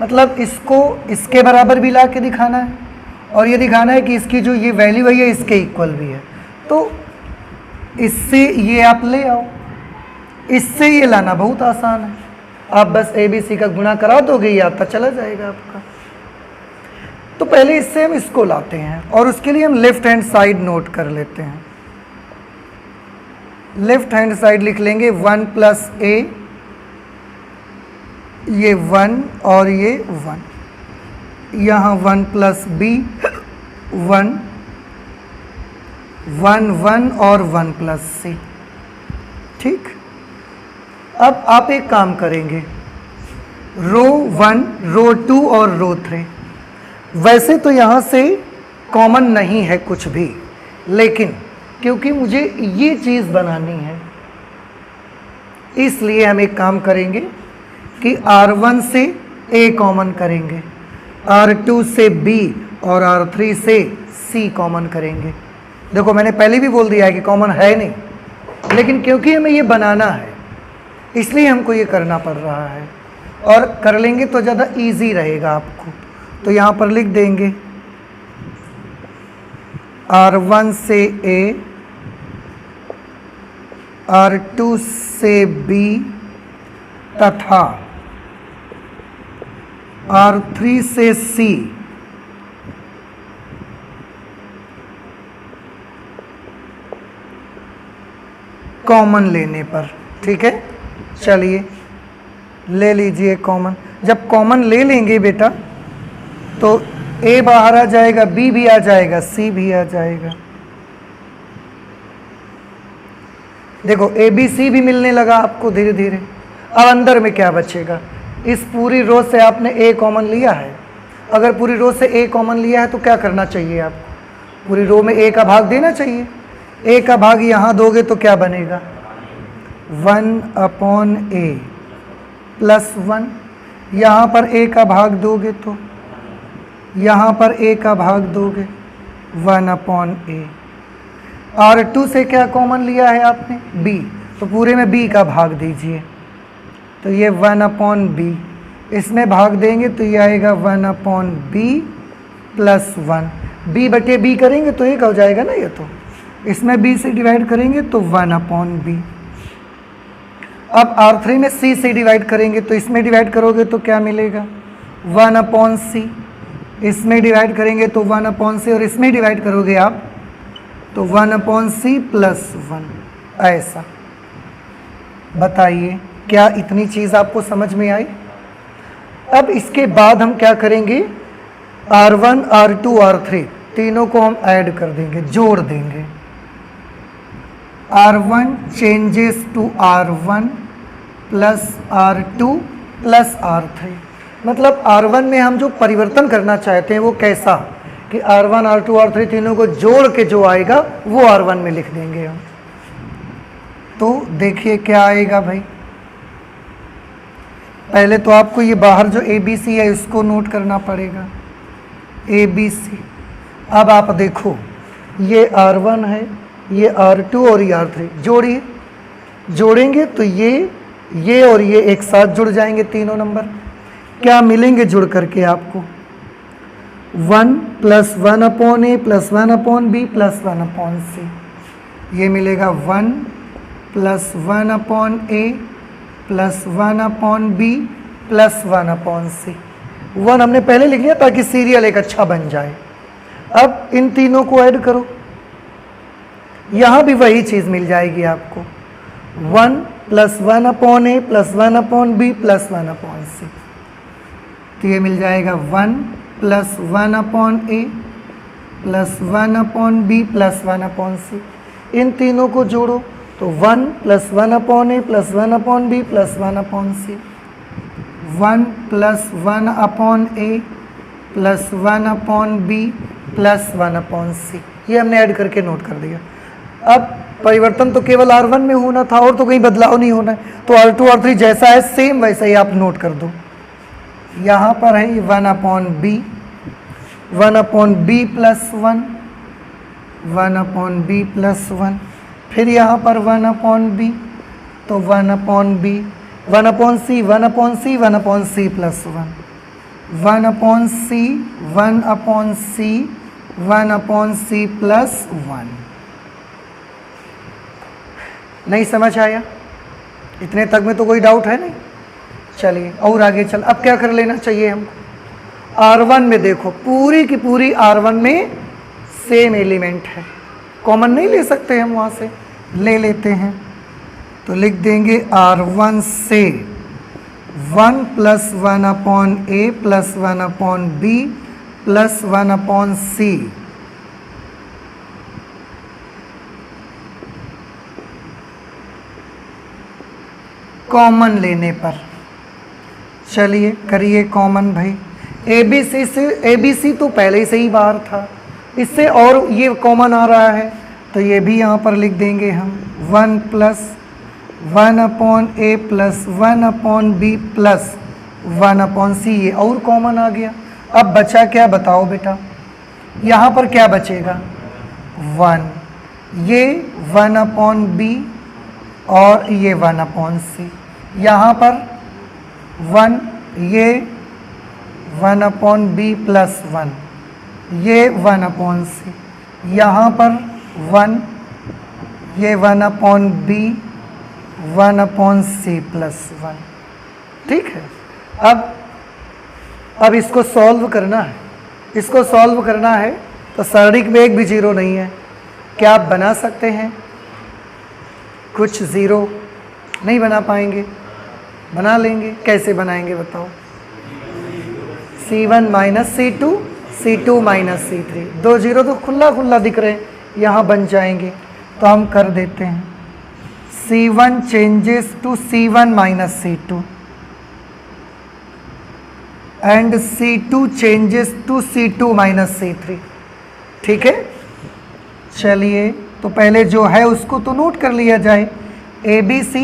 मतलब इसको इसके बराबर भी ला के दिखाना है और ये दिखाना है कि इसकी जो ये वैल्यू है ये इसके इक्वल भी है। तो इससे ये आप ले आओ, इससे ये लाना बहुत आसान है, आप बस ए बी सी का गुणा करा दोगे, ये आता चला जाएगा आपका। तो पहले इससे हम इसको लाते हैं और उसके लिए हम लेफ्ट हैंड साइड नोट कर लेते हैं। लेफ्ट हैंड साइड लिख लेंगे 1 प्लस ए, ये 1 और ये 1, यहाँ 1 प्लस बी 1, 1 1 और 1 प्लस सी। ठीक, अब आप एक काम करेंगे, रो 1, रो 2 और रो 3। वैसे तो यहाँ से कॉमन नहीं है कुछ भी, लेकिन क्योंकि मुझे ये चीज़ बनानी है इसलिए हम एक काम करेंगे कि R1 से A कॉमन करेंगे, R2 से B और R3 से C कॉमन करेंगे। देखो मैंने पहले भी बोल दिया है कि कॉमन है नहीं, लेकिन क्योंकि हमें ये बनाना है इसलिए हमको ये करना पड़ रहा है, और कर लेंगे तो ज़्यादा इजी रहेगा आपको। तो यहाँ पर लिख देंगे R1 से A, R2 से B तथा R3 से C कॉमन लेने पर। ठीक है, चलिए ले लीजिए कॉमन। जब कॉमन ले लेंगे बेटा तो A बाहर आ जाएगा, B भी आ जाएगा, C भी आ जाएगा। देखो A B C भी मिलने लगा आपको धीरे धीरे। अब अंदर में क्या बचेगा, इस पूरी रो से आपने A कॉमन लिया है। अगर पूरी रो से A कॉमन लिया है तो क्या करना चाहिए आपको, पूरी रो में A का भाग देना चाहिए। A का भाग यहाँ दोगे तो क्या बनेगा, 1/A प्लस 1। यहाँ पर A का भाग दोगे तो यहाँ पर A का भाग दोगे 1/A। R2 से क्या कॉमन लिया है आपने, B, तो पूरे में B का भाग दीजिए, तो ये 1/B। इसमें भाग देंगे तो ये आएगा 1/B प्लस 1। B बटे B करेंगे तो एक हो जाएगा ना ये, तो इसमें B से डिवाइड करेंगे तो 1/B। अब R3 में C से डिवाइड करेंगे तो इसमें डिवाइड करोगे तो क्या मिलेगा, 1/C। इसमें डिवाइड करेंगे तो 1/C, और इसमें डिवाइड करोगे आप तो 1/C प्लस 1। ऐसा बताइए क्या इतनी चीज़ आपको समझ में आई। अब इसके बाद हम क्या करेंगे, R1 R2 R3 तीनों को हम ऐड कर देंगे, जोड़ देंगे। R1 changes to R1 plus R2 plus R3। मतलब R1 में हम जो परिवर्तन करना चाहते हैं वो कैसा कि R1 R2 R3 तीनों को जोड़ के जो आएगा वो R1 में लिख देंगे हम। तो देखिए क्या आएगा भाई, पहले तो आपको ये बाहर जो ABC है इसको नोट करना पड़ेगा, ABC। अब आप देखो ये R1 है, ये R2 और ये R3, जोड़िए, जोड़ेंगे तो ये और ये एक साथ जुड़ जाएंगे तीनों नंबर। क्या मिलेंगे जुड़ करके आपको, 1 plus 1/A plus 1/B plus 1/C। ये मिलेगा 1 plus 1/A plus 1/B plus 1/C। 1 हमने पहले लिख लिया ताकि सीरियल एक अच्छा बन जाए। अब इन तीनों को ऐड करो, यहाँ भी वही चीज़ मिल जाएगी आपको, 1 plus 1/A plus 1/B plus 1/C। तो ये मिल जाएगा 1 plus 1/A plus 1/B plus 1/C। इन तीनों को जोड़ो तो 1 plus 1/A plus 1/B plus 1/C। 1 plus 1/A plus 1/B plus 1/C। ये हमने ऐड करके नोट कर दिया। अब परिवर्तन तो केवल R1 में होना था और तो कहीं बदलाव नहीं होना है, तो R2 R3 जैसा है सेम वैसा ही आप नोट कर दो। यहाँ पर है 1/B, 1/B plus 1, 1/B plus 1। फिर यहाँ पर 1/B, तो 1/B, 1/C, 1/C, 1/C plus 1, 1/C, 1/C, 1/C plus 1। नहीं समझ आया, इतने तक में तो कोई डाउट है नहीं। चलिए और आगे चल, अब क्या कर लेना चाहिए हमको। R1 में देखो पूरी की पूरी R1 में सेम एलिमेंट है, कॉमन नहीं ले सकते हम, वहाँ से ले लेते हैं। तो लिख देंगे R1 से 1 + 1/a + 1/b + 1/c कॉमन लेने पर। चलिए करिए कॉमन भाई। ABC से ABC तो पहले से ही बाहर था, इससे और ये कॉमन आ रहा है तो ये भी यहाँ पर लिख देंगे हम 1 + 1/a + 1/b + 1/c, ये और कॉमन आ गया। अब बचा क्या बताओ बेटा, यहाँ पर क्या बचेगा 1, ये 1/b और ये 1/c, यहाँ पर 1, ये 1/b + 1, ये 1/c, यहाँ पर 1, ये 1/b 1/c + 1। ठीक है, अब इसको सॉल्व करना है। इसको सॉल्व करना है तो सारणिक में एक भी जीरो नहीं है। क्या आप बना सकते हैं? कुछ ज़ीरो नहीं बना पाएंगे, बना लेंगे। कैसे बनाएंगे बताओ? C1 - C2 C2 - C3, 2 zero तो खुला खुला दिख रहे हैं, यहाँ बन जाएंगे। तो हम कर देते हैं C1 changes to C1 - C2 and C2 changes to C2 - C3। ठीक है, चलिए तो पहले जो है उसको तो नोट कर लिया जाए। ABC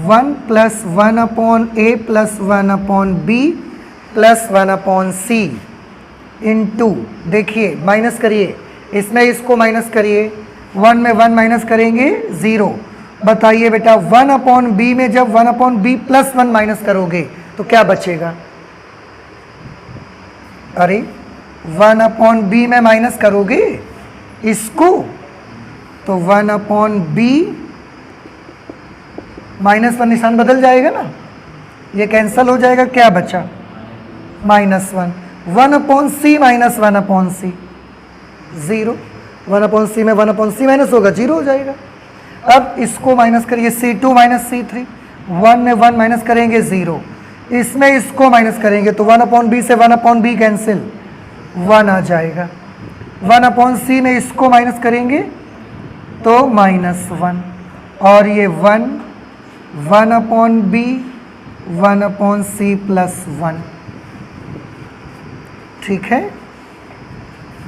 1 + 1/a + 1/b + 1/c into, देखिए माइनस करिए, इसमें इसको माइनस करिए, 1 में 1 माइनस करेंगे 0। बताइए बेटा 1/b में जब 1/b + 1 माइनस करोगे तो क्या बचेगा? अरे 1/b में माइनस करोगे इसको तो 1/b -1 निशान बदल जाएगा ना, ये कैंसल हो जाएगा। क्या बचा? -1, 1/c - 1/c 0, 1/c में 1/c माइनस होगा, 0 हो जाएगा। अब इसको माइनस करिए, C2 - C3, 1 में 1 माइनस करेंगे 0, इसमें इसको माइनस करेंगे तो 1/b से 1/b कैंसिल, 1 आ जाएगा। 1/c में इसको माइनस करेंगे तो -1 और ये 1, 1/b 1/c + 1। ठीक है,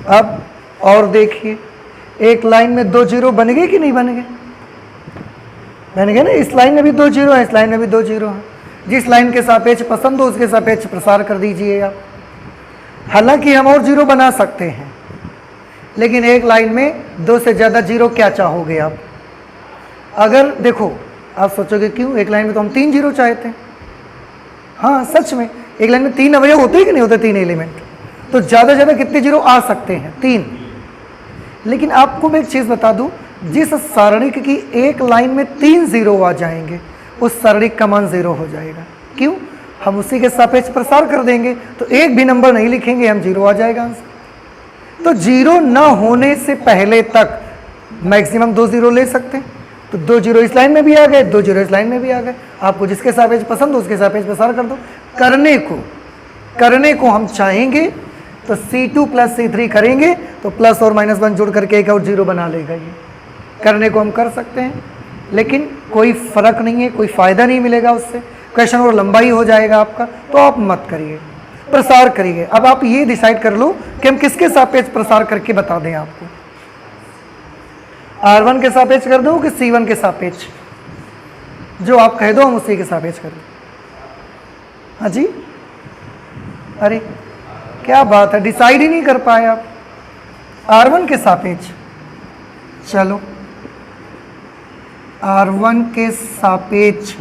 अब और देखिए एक लाइन में 2 जीरो बन गए कि नहीं बन गए? बन गए ना। इस लाइन में भी 2 जीरो है, इस लाइन में भी 2 जीरो है। जिस लाइन के सापेक्ष पसंद हो उसके सापेक्ष प्रसार कर दीजिए आप। हालांकि हम और जीरो बना सकते हैं, लेकिन एक लाइन में 2 से ज़्यादा जीरो क्या चाहोगे आप? अगर देखो आप सोचोगे क्यों, एक लाइन में तो हम 3 जीरो चाहते हैं। हाँ सच में एक लाइन में 3 अवयव होते हैं कि नहीं होते, 3 एलिमेंट, तो ज़्यादा से ज़्यादा कितने जीरो आ सकते हैं? 3। लेकिन आपको मैं एक चीज़ बता दूं, जिस सारणिक की एक लाइन में 3 जीरो आ जाएंगे उस सारणिक का मान 0 हो जाएगा। क्यों? हम उसी के सापेक्ष प्रसार कर देंगे तो एक भी नंबर नहीं लिखेंगे, हम 0 आ जाएगा आंसर। तो 0 ना होने से पहले तक मैक्सिमम 2 जीरो ले सकते हैं। तो 2 जीरो इस लाइन में भी आ गए, 2 जीरो इस लाइन में भी आ गए। आपको जिसके सापेक्ष पसंद हो उसके सापेक्ष प्रसार कर दो। करने को हम चाहेंगे तो C2 + C3 करेंगे तो प्लस और -1 जोड़ करके एक और जीरो बना लेगा। ये करने को हम कर सकते हैं, लेकिन कोई फर्क नहीं है, कोई फ़ायदा नहीं मिलेगा उससे, क्वेश्चन और लंबा ही हो जाएगा आपका। तो आप मत करिए, प्रसार करिए। अब आप ये डिसाइड कर लो कि हम किसके सापेक्ष प्रसार करके बता दें आपको। R1 के सापेक्ष कर दो कि C1 के सापेक्ष? जो आप कह दो हम उसी के सापेक्ष कर दो। हाँ जी, अरे क्या बात है, डिसाइड ही नहीं कर पाए आप। R1 के सापेक्ष, चलो R1 के सापेक्ष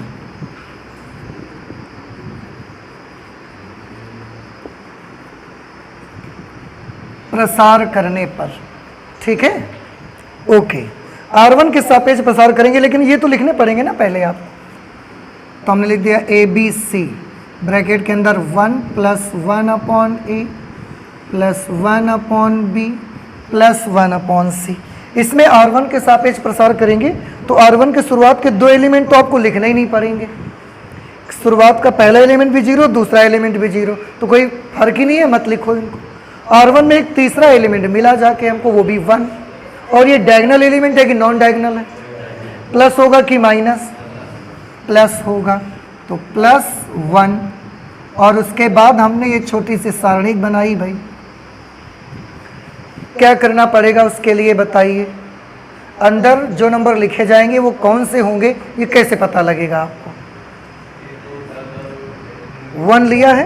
प्रसार करने पर, ठीक है, ओके। R1 के सापेक्ष प्रसार करेंगे, लेकिन ये तो लिखने पड़ेंगे ना पहले आप। तो हमने लिख दिया ए बी सी, ब्रैकेट के अंदर 1 plus 1 upon A plus 1 upon B plus 1 upon C. इसमें R1 के सापेक्ष प्रसार करेंगे तो R1 के शुरुआत के 2 एलिमेंट तो आपको लिखना ही नहीं पड़ेंगे। शुरुआत का पहला एलिमेंट भी 0, दूसरा एलिमेंट भी 0, तो कोई फर्क ही नहीं है, मत लिखो इनको। R1 में एक तीसरा एलिमेंट मिला जाके हमको, वो भी 1, और ये डायगोनल एलिमेंट है कि नॉन डायगोनल है, प्लस होगा कि माइनस, प्लस होगा, तो +1। और उसके बाद हमने ये छोटी सी सारणिक बनाई भाई। क्या करना पड़ेगा उसके लिए बताइए? अंदर जो नंबर लिखे जाएंगे वो कौन से होंगे, ये कैसे पता लगेगा आपको? 1 लिया है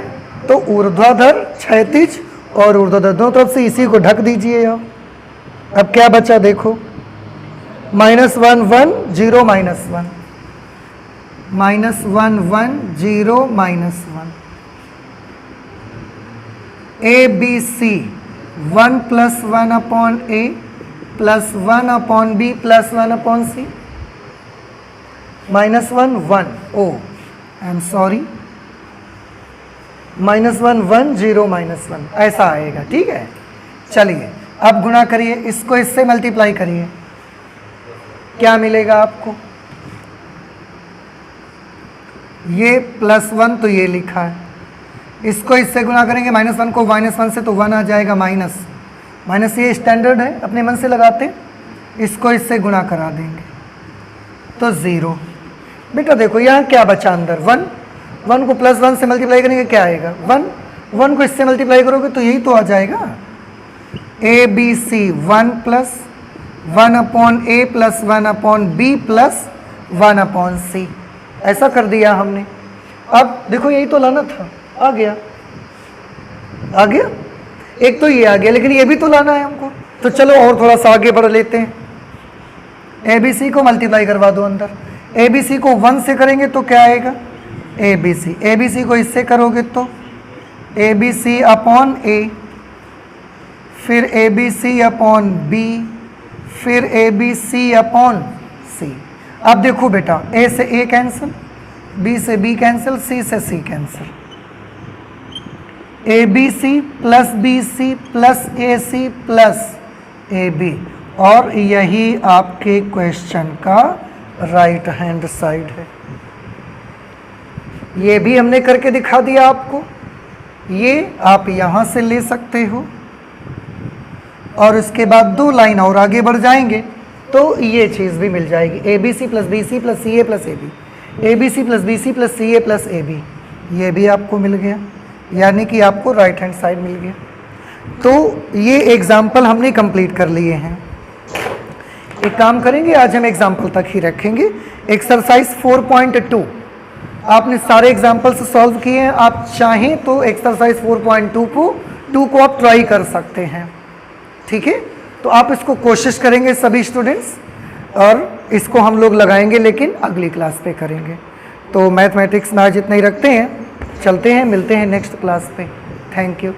तो ऊर्ध्वाधर, क्षैतिज और ऊर्ध्वाधर दोनों तरफ से इसी को ढक दीजिए। अब क्या बचा देखो, -1 1 0 -1, -1 1 0 -1, A B C 1 + 1 upon A plus 1 upon B plus 1 upon C, -1 1, oh I'm sorry, -1 1 0 -1, ऐसा आएगा। ठीक है, चलिए अब गुणा करिए, इसको इससे मल्टीप्लाई करिए, क्या मिलेगा आपको? ये +1 तो ये लिखा है, इसको इससे गुणा करेंगे, -1 को -1 से तो 1 आ जाएगा, माइनस ये स्टैंडर्ड है, अपने मन से लगाते, इसको इससे गुणा करा देंगे तो 0। बेटा देखो यहाँ क्या बचा अंदर, 1 को +1 से मल्टीप्लाई करेंगे क्या आएगा? 1 को इससे मल्टीप्लाई करोगे तो यही तो आ जाएगा, A B C 1 + 1 upon A plus 1 upon B plus 1 upon C, ऐसा कर दिया हमने। अब देखो यही तो लाना था, आ गया, एक तो ये आ गया, लेकिन ये भी तो लाना है हमको, तो चलो और थोड़ा सा आगे बढ़ लेते हैं। ए बी सी को मल्टीप्लाई करवा दो अंदर, ए बी सी को 1 से करेंगे तो क्या आएगा? ए बी सी को इससे करोगे तो ए बी सी अपॉन ए, फिर A B C upon B, फिर ए बी सी अपॉन सी। अब देखो बेटा, ए से ए कैंसिल, बी से बी कैंसिल, सी से C cancel, A B C plus B C plus A C plus A B, और यही आपके क्वेश्चन का राइट हैंड साइड है। ये भी हमने करके दिखा दिया आपको, ये आप यहाँ से ले सकते हो, और उसके बाद 2 लाइन और आगे बढ़ जाएंगे तो ये चीज़ भी मिल जाएगी, A B C plus B C plus C A plus A B, A B C plus B C plus C A plus A B, ये भी आपको मिल गया, यानी कि आपको राइट हैंड साइड मिल गया। तो ये एग्जाम्पल हमने कंप्लीट कर लिए हैं। एक काम करेंगे, आज हम एग्जाम्पल तक ही रखेंगे। एक्सरसाइज 4.2 आपने सारे एग्जाम्पल्स सॉल्व किए हैं, आप चाहें तो एक्सरसाइज 4.2 को आप ट्राई कर सकते हैं। ठीक है, तो आप इसको कोशिश करेंगे सभी स्टूडेंट्स, और इसको हम लोग लगाएंगे लेकिन अगली क्लास पे करेंगे। तो मैथमेटिक्स में आज इतना ही रखते हैं, चलते हैं, मिलते हैं नेक्स्ट क्लास पे। Thank you.